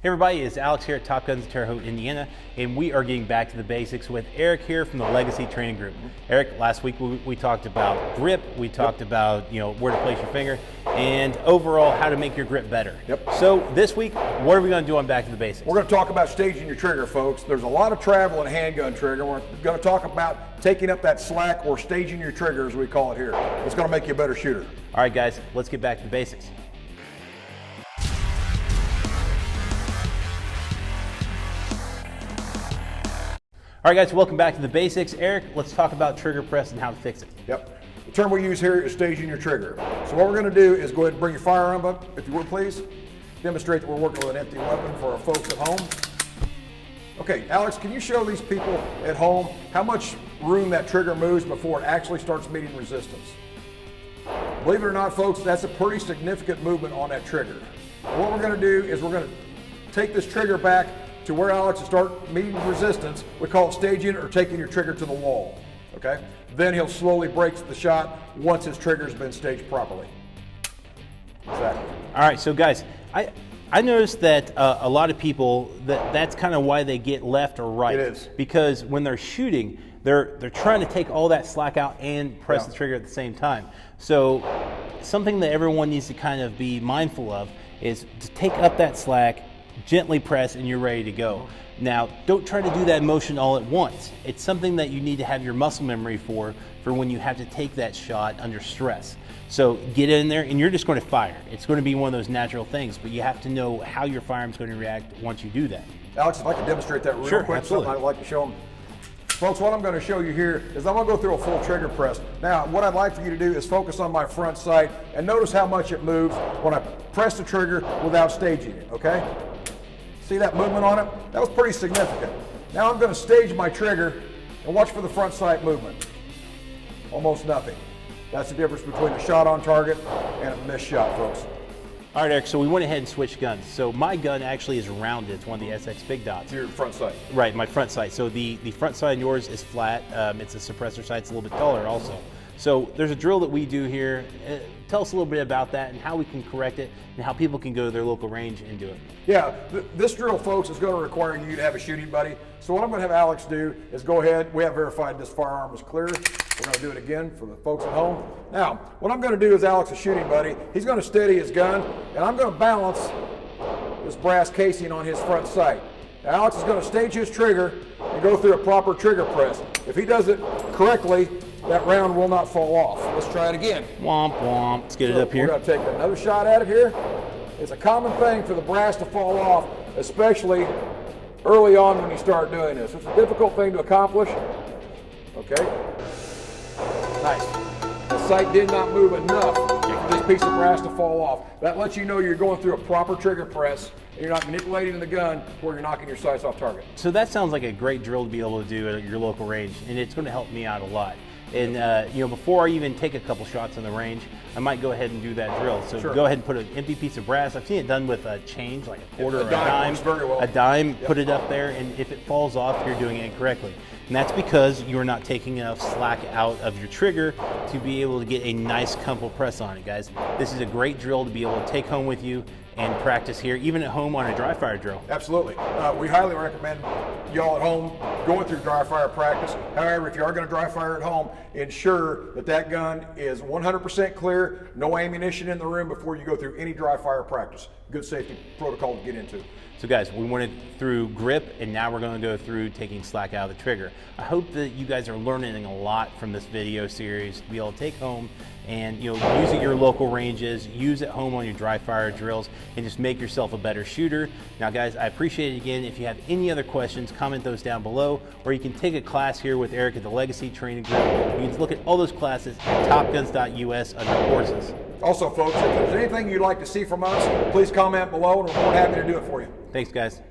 Hey everybody, it's Alex here at Top Guns in Terre Haute, Indiana, and we are getting back to the basics with Eric here from the Legacy Training Group. Eric, last week we talked about grip, we talked about where to place your finger, and overall how to make your grip better. So this week, what are we going to do on Back to the Basics? We're going to talk about staging your trigger, folks. There's a lot of travel in a handgun trigger. We're going to talk about taking up that slack or staging your trigger, as we call it here. It's going to make you a better shooter. All right, guys, let's get back to the basics. All right, guys, welcome back to the basics. Eric, let's talk about trigger press and how to fix it. Yep. The term we use here is staging your trigger. So what we're going to do is go ahead and bring your firearm up, if you would please. Demonstrate that we're working with an empty weapon for our folks at home. Okay, Alex, can you show these people at home how much room that trigger moves before it actually starts meeting resistance? Believe it or not, folks, that's a pretty significant movement on that trigger. And what we're going to do is we're going to take this trigger back to where Alex will start meeting resistance. We call it staging or taking your trigger to the wall, okay? Then he'll slowly break the shot once his trigger's been staged properly. Exactly. All right, so guys, I noticed that a lot of people, that's kind of why they get left or right. It is. Because when they're shooting, they're trying to take all that slack out and press the trigger at the same time. So something that everyone needs to kind of be mindful of is to take up that slack, gently press, and you're ready to go. Now, don't try to do that motion all at once. It's something that you need to have your muscle memory for when you have to take that shot under stress. So get in there and you're just going to fire. It's going to be one of those natural things, but you have to know how your firearm's going to react once you do that. Alex, if I could demonstrate that real quick, absolutely. something I'd like to show them. Folks, what I'm going to show you here is I'm going to go through a full trigger press. Now, what I'd like for you to do is focus on my front sight and notice how much it moves when I press the trigger without staging it, okay? See that movement on it? That was pretty significant. Now I'm going to stage my trigger and watch for the front sight movement. Almost nothing. That's the difference between a shot on target and a missed shot, folks. All right, Eric, so we went ahead and switched guns. So my gun actually is rounded. It's one of the SX Big Dots. Your front sight. Right, my front sight. So the front sight on yours is flat. It's a suppressor sight. It's a little bit taller also. So there's a drill that we do here. Tell us a little bit about that and how we can correct it and how people can go to their local range and do it. Yeah, this drill, folks, is going to require you to have a shooting buddy. So what I'm going to have Alex do is go ahead. We have verified this firearm is clear. We're going to do it again for the folks at home. Now, what I'm going to do is Alex, a shooting buddy, he's going to steady his gun, and I'm going to balance this brass casing on his front sight. Now, Alex is going to stage his trigger and go through a proper trigger press. If he does it correctly, that round will not fall off. Let's try it again. Womp womp. Let's get it up here. We're going to take another shot at it here. It's a common thing for the brass to fall off, especially early on when you start doing this. It's a difficult thing to accomplish. Okay. Nice. The sight did not move enough for this piece of brass to fall off. That lets you know you're going through a proper trigger press and you're not manipulating the gun where you're knocking your sights off target. So that sounds like a great drill to be able to do at your local range, and it's going to help me out a lot. And before I even take a couple shots on the range, I might go ahead and do that drill. So go ahead and put an empty piece of brass. I've seen it done with a change, like a quarter or a dime. Works very well. A dime, put it up there, and if it falls off, you're doing it incorrectly. And that's because you're not taking enough slack out of your trigger to be able to get a nice comfortable press on it, guys. This is a great drill to be able to take home with you and practice here, even at home on a dry fire drill. Absolutely. We highly recommend y'all at home going through dry fire practice. However, if you are going to dry fire at home, ensure that that gun is 100% clear, no ammunition in the room before you go through any dry fire practice. Good safety protocol to get into. So guys, we went through grip, and now we're going to go through taking slack out of the trigger. I hope that you guys are learning a lot from this video series to be able to take home and use at your local ranges, use at home on your dry fire drills, and just make yourself a better shooter. Now guys, I appreciate it again. If you have any other questions, comment those down below, or you can take a class here with Eric at the Legacy Training Group. You can look at all those classes at topguns.us under courses. Also, folks, if there's anything you'd like to see from us, please comment below, and we're more than happy to do it for you. Thanks, guys.